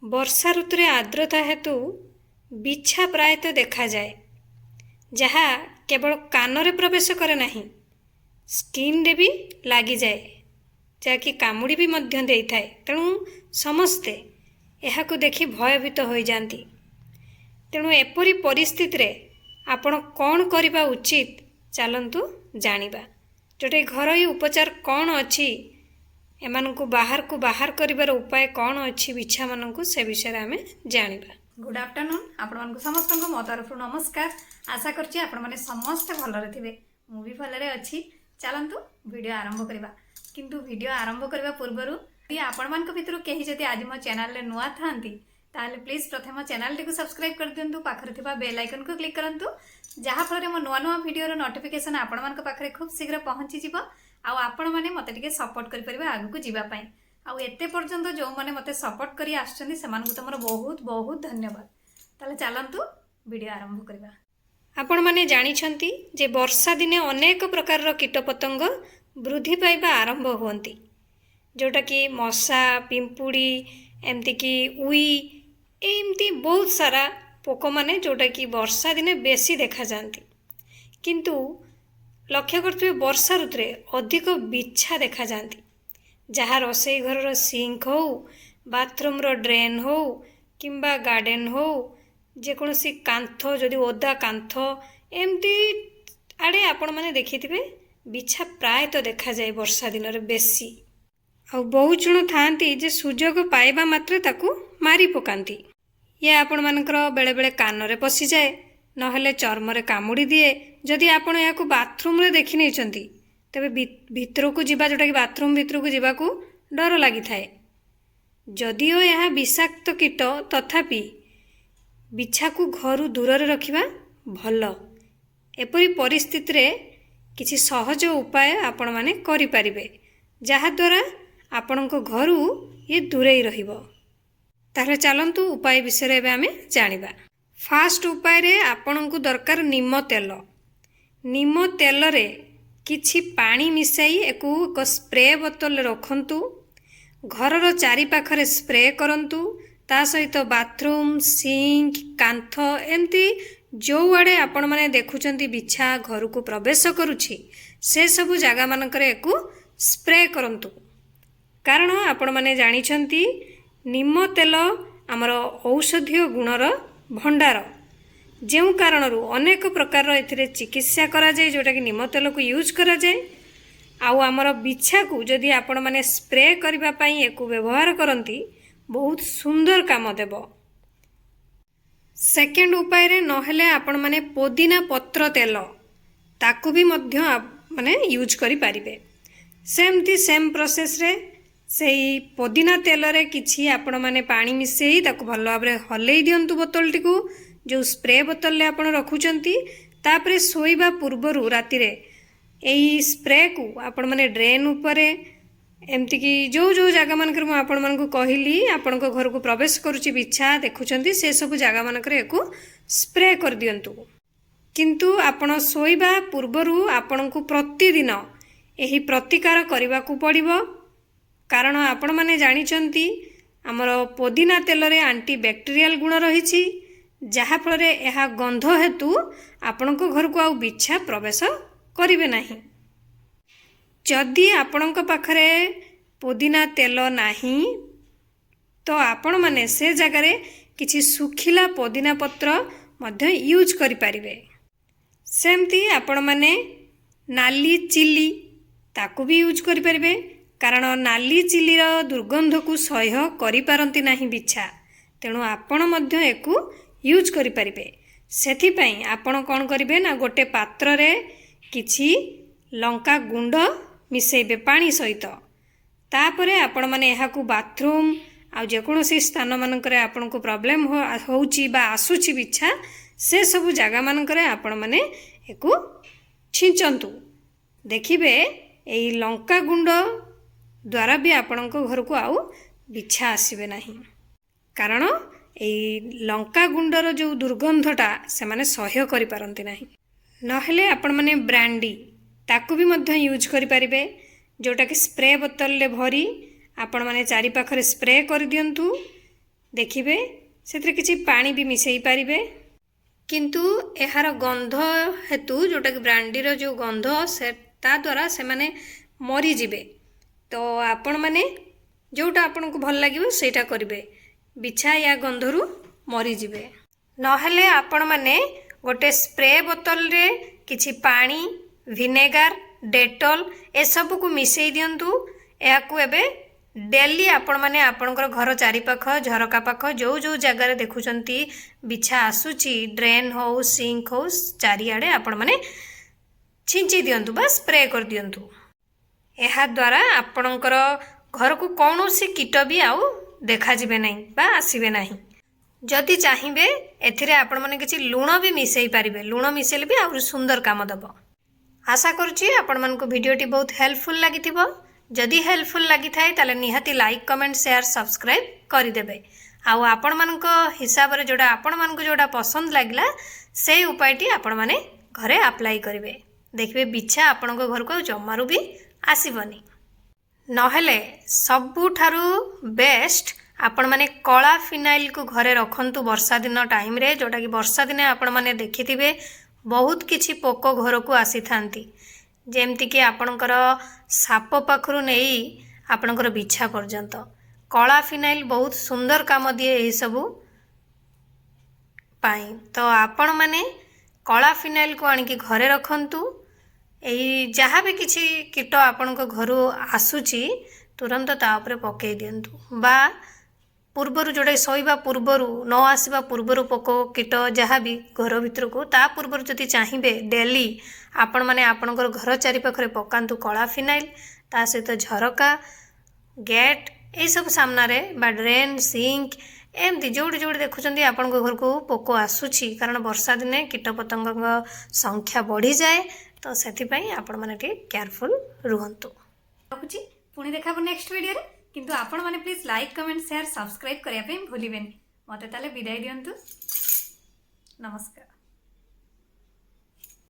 वर्षा ऋतु आर्द्रता हेतु बिछा प्रायतः देखा जाए जहाँ केवल कान रे प्रवेश करे नहीं स्किन रे भी लगी जाए जहाँकि कामुड़ी भी मध्य देई थाए। तेणु समस्ते यहाकु देखि भयभीत हो जाती। तेणु एपरी परिस्थिति रे आपण कौन करबा उचित चलंतु जानिबा। जोटे घरोई उपचार कौन अच्छी एमानकु बाहर करिबार उपाय कौन अच्छी बिछा मानकु से विषय आमे जानिबा। गुड आफ्टरनून आपण मानकु समस्त मो तरफ नमस्कार। आशा करछि आपण माने समस्त भलरे थिबे। मु भी भलरे अछि। चलंतु वीडियो आरंभ करिबा। किंतु वीडियो आरंभ करबा पूर्वरु यदि आपण मानक भितरु केही जदि आज मो चैनल रे नुआ थांती ताले प्लीज प्रथम चैनल टी को सब्सक्राइब कर दियंतु। पाखरे थिबा बेल आइकन को क्लिक करंतु जहा फଳରେ मो नुआ नुआ वीडियो रो नोटिफिकेशन आपण मानक पाखरे खूब शीघ्र पहुंची जिवो। आ आपण माने मते टिके सपोर्ट करि परिबा आगु को जिबा पई। आ एते पर्यंत जो माने मते सपोर्ट करी आछछन्ती सेमानकु तमरो बहुत बहुत धन्यवाद। ताले चलंतु वीडियो आरंभ करिबा। आपण माने जानि छंती जे वर्षा दिने अनेक प्रकार रो कीटपतंग वृद्धि पाइबा आरंभ होती जोटा कि मशा पिंपुड़ी एमती कि उई एमती बहुत सारा पोक माने जोटा कि वर्षा दिने बेसी देखा जाती। किंतु लक्ष्य करते वर्षा ऋतु अधिक बिछा देखा जाती जहाँ रोसई घर सिंक हो बाथरूम रो ड्रेन हो किंबा गार्डन हो जेकोसी कांथ जदि ओदा कांथ एमती आड़े आपण माने देखिथिबे बिछा प्रायतः देखा जाए वर्षा दिन रे बेसी। आ बहुत जन थांती जे सुजोग पाइबा मात्रे ताकू मारी पकांती। ये आपण मानकर बेले बेले कान रे पसी जाए नहेले चर्म रे कामुड़ी दिए। जदि आपण याकू बाथरूम रे देखि नै चंती तबे भितर को जिबा जोटा कि बाथरूम भितर को जिबा को डर लागि थाए। जदिओ यह विषाक्त कीट तथापि बिछा को घरु दूर रे रखिबा भल। एपरी परिस्थिति रे किछि सहज उपाय आपण माने करि परिबे जहा द्वारा आपणको घरु ये दूरेई रहिबो। ताहले चलंतु उपाय विषय रे आमे जानिबा। फास्ट उपाय रे आपणको दरकार निम तेल। निम तेल रे किछि पानी मिसाई एको एक स्प्रे बोतल रखंतु। घरर चारि पाखरे स्प्रे करंतु। ता सहित बाथरूम सिंक कांथ एमती जो आड़े आपण माने देखुचंती बिछा घर को प्रवेश करुछि से सबु जगह मानकरे एको स्प्रे करंतु। कारण आपण माने जानि छंती निम तेल आमर औषधीय गुणर भंडार जेउ कारणरू अनेक प्रकार एथिरे चिकित्सा करा जाय जोटा कि निम तेल को यूज करा जाय। आउ आमर बिछा को जदि आपण माने स्प्रे करबा पई एको व्यवहार करंती बहुत सुंदर काम देबो। सेकेंड उपाय रे नहेले आपण माने पुदीना पत्र तेल ताकू भी मध्य माने यूज करि पारिबे। सेमती सेम प्रोसेस रे सेही पुदीना तेल रे किछि आपण माने पानी मिसेई ताकू भलो भाबरे हलेई दियंतु बोतल टिकू जो स्प्रे बोतल ले आपण रखुचंती। तापरे सोइबा पूर्वरु राति रे एही स्प्रे को आपण माने ड्रेन उपरे एमती कि जो जो जगह मानकर मु आपण मानकु कहिली आपण को घर को प्रवेश करूची बिछा देखुचंती से सब जगह मानकर एको स्प्रे कर दियंतु। किंतु आपण सोइबा पूर्वरु आपण को प्रतिदिन एही प्रतिकार करबा को पड़िबो। कारण आपण माने जानि चंती हमर पुदीना तेल रे एंटी बैक्टीरियल गुण रहिछि जहा फଳରେ एहा गंध हेतु आपण को घर को आ बिछा प्रवेश करिवे नाही। जदि आपणक पाखरे पुदीना तेल नाही तो आपण माने से जगार किछि सुखिला पुदीना पत्र मध्य यूज करि पारिबे। सेमती आपण माने नाली चिली ताकू भी यूज करि पारिबे। कारण नाली चिली रो दुर्गंध को सह्य करि पारंती नाही बिछा। तेणु आपण मध्य एको यूज करि पारिबे। सेथि पई आपण कोन करिवे ना गोटे पात्र रे किछि लंका गुंड मिसेबे पानी सहित। तापरे आपण माने एहाकू बाथरूम आ जेकोसी स्थान मानकरे आपण को प्रॉब्लम होउची बा आसुची बिछा से सब जगह मानकरे आपण माने एको छिंचंतु। देखिबे एई लंका गुंड द्वारा भी आपण को घर को आउ बिछा आसीबे नाही। कारण एई लंका गुंडर जो दुर्गंधटा से माने सह्य करि पारंती नाही। नहेले आपण माने ब्रांडी ताकू भी मध्य यूज करि पारिबे जोटा कि स्प्रे बोतल ले भरी आपण माने चारि पाखरे स्प्रे कर दियंतु। ଦେଖିବେ ସେଥିରେ କିଛି ପାଣି ବି ମିଶାଇ ପାରିବେ। କିନ୍ତୁ ଏହାର ଗନ୍ଧ ହେତୁ ଯେଉଁଟାକି ବ୍ରାଣ୍ଡିର ଯେଉଁ ଗନ୍ଧ ତା ଦ୍ୱାରା ସେମାନେ ମରିଯିବେ। ତ ଆପଣମାନେ ଯେଉଁଟା ଆପଣଙ୍କୁ ଭଲ ଲାଗିବ ସେଇଟା କରିବେ। ବିଛା ୟା ଗନ୍ଧରୁ ମରିଯିବେ। ନହେଲେ ଆପଣମାନେ ଗୋଟେ ସ୍ପ୍ରେ ବୋତଲରେ କିଛି ପାଣି, ଭିନେଗାର, ଡେଟଲ ଏସବୁକୁ ମିଶାଇ ଦିଅନ୍ତୁ। ଏହାକୁ ଏବେ ଡେଲି ଆପଣମାନେ ଆପଣଙ୍କର ଘର ଚାରିପାଖ, ଝରକା ପାଖ ଯେଉଁ ଯେଉଁ ଜାଗାରେ ଦେଖୁଛନ୍ତି ବିଛା ଆସୁଛି, ଡ୍ରେନ୍ ହେଉ, ସିଙ୍କ ହେଉ, ଚାରିଆଡ଼େ ଆପଣମାନେ ଛିଞ୍ଚି ଦିଅନ୍ତୁ ବା ସ୍ପ୍ରେ କରିଦିଅନ୍ତୁ। ଏହାଦ୍ୱାରା ଆପଣଙ୍କର ଘରକୁ କୌଣସି କୀଟ ବି ଆଉ ଦେଖାଯିବେ ନାହିଁ ବା ଆସିବେ ନାହିଁ। ଯଦି ଚାହିଁବେ ଏଥିରେ ଆପଣମାନେ କିଛି ଲୁଣ ବି ମିଶାଇ ପାରିବେ। ଲୁଣ ମିଶାଇଲେ ବି ଆହୁରି ସୁନ୍ଦର କାମ ଦେବ। ଆଶା କରୁଛି ଆପଣମାନଙ୍କୁ ଭିଡ଼ିଓଟି ବହୁତ ହେଲ୍ପଫୁଲ୍ ଲାଗିଥିବ। ଯଦି ହେଲ୍ପଫୁଲ୍ ଲାଗିଥାଏ ତାହେଲେ ନିହାତି ଲାଇକ୍, କମେଣ୍ଟ, ସେୟାର, ସବସ୍କ୍ରାଇବ୍ କରିଦେବେ। ଆଉ ଆପଣମାନଙ୍କ ହିସାବରେ ଆପଣମାନଙ୍କୁ ଯେଉଁଟା ପସନ୍ଦ ଲାଗିଲା ସେଇ ଉପାୟଟି ଆପଣମାନେ ଘରେ ଆପ୍ଲାଏ କରିବେ। ଦେଖିବେ ବିଛା ଆପଣଙ୍କ ଘରକୁ ଆଉ ଜମାରୁ ବି ଆସିବନି। ନହେଲେ ସବୁଠାରୁ ବେଷ୍ଟ ଆପଣମାନେ କଳା ଫିନାଇଲକୁ ଘରେ ରଖନ୍ତୁ ବର୍ଷା ଦିନ ଟାଇମ୍ରେ। ଯେଉଁଟାକି ବର୍ଷା ଦିନେ ଆପଣମାନେ ଦେଖିଥିବେ ବହୁତ କିଛି ପୋକ ଘରକୁ ଆସିଥାନ୍ତି। ଯେମିତିକି ଆପଣଙ୍କର ସାପ ପାଖରୁ ନେଇ ଆପଣଙ୍କର ବିଛା ପର୍ଯ୍ୟନ୍ତ। କଳା ଫିନାଇଲ ବହୁତ ସୁନ୍ଦର କାମ ଦିଏ ଏହିସବୁ ପାଇଁ। ତ ଆପଣମାନେ କଳା ଫିନାଇଲକୁ ଆଣିକି ଘରେ ରଖନ୍ତୁ। ଏଇ ଯାହା ବି କିଛି କୀଟ ଆପଣଙ୍କ ଘରୁ ଆସୁଛି ତୁରନ୍ତ ତା ଉପରେ ପକାଇ ଦିଅନ୍ତୁ। ବା ପୂର୍ବରୁ ଯେଉଁଟା ଶୋଇବା ପୂର୍ବରୁ ନ ଆସିବା ପୂର୍ବରୁ ପୋକ କୀଟ ଯାହା ବି ଘର ଭିତରକୁ ତା ପୂର୍ବରୁ ଯଦି ଚାହିଁବେ ଡେଲି ଆପଣମାନେ ଆପଣଙ୍କର ଘର ଚାରିପାଖରେ ପକାନ୍ତୁ କଳା ଫିନାଇଲ। ତା ସହିତ ଝରକା, ଗେଟ୍ ଏଇସବୁ ସାମ୍ନାରେ ବା ଡ୍ରେନ୍, ସିଙ୍କ ଏମିତି ଯେଉଁଠି ଯେଉଁଠି ଦେଖୁଛନ୍ତି ଆପଣଙ୍କ ଘରକୁ ପୋକ ଆସୁଛି, କାରଣ ବର୍ଷା ଦିନେ କୀଟପତଙ୍ଗଙ୍କ ସଂଖ୍ୟା ବଢ଼ିଯାଏ। ତ ସେଥିପାଇଁ ଆପଣମାନେ ଟିକେ କେୟାରଫୁଲ୍ ରୁହନ୍ତୁ। ରଖୁଛି, ପୁଣି ଦେଖା ହେବ ନେକ୍ସଟ ଭିଡ଼ିଓରେ। କିନ୍ତୁ ଆପଣମାନେ please like, comment, share, subscribe କରିବା ପାଇଁ ଭୁଲିବେନି। ମୋତେ ତାହେଲେ ବିଦାୟ ଦିଅନ୍ତୁ। ନମସ୍କାର।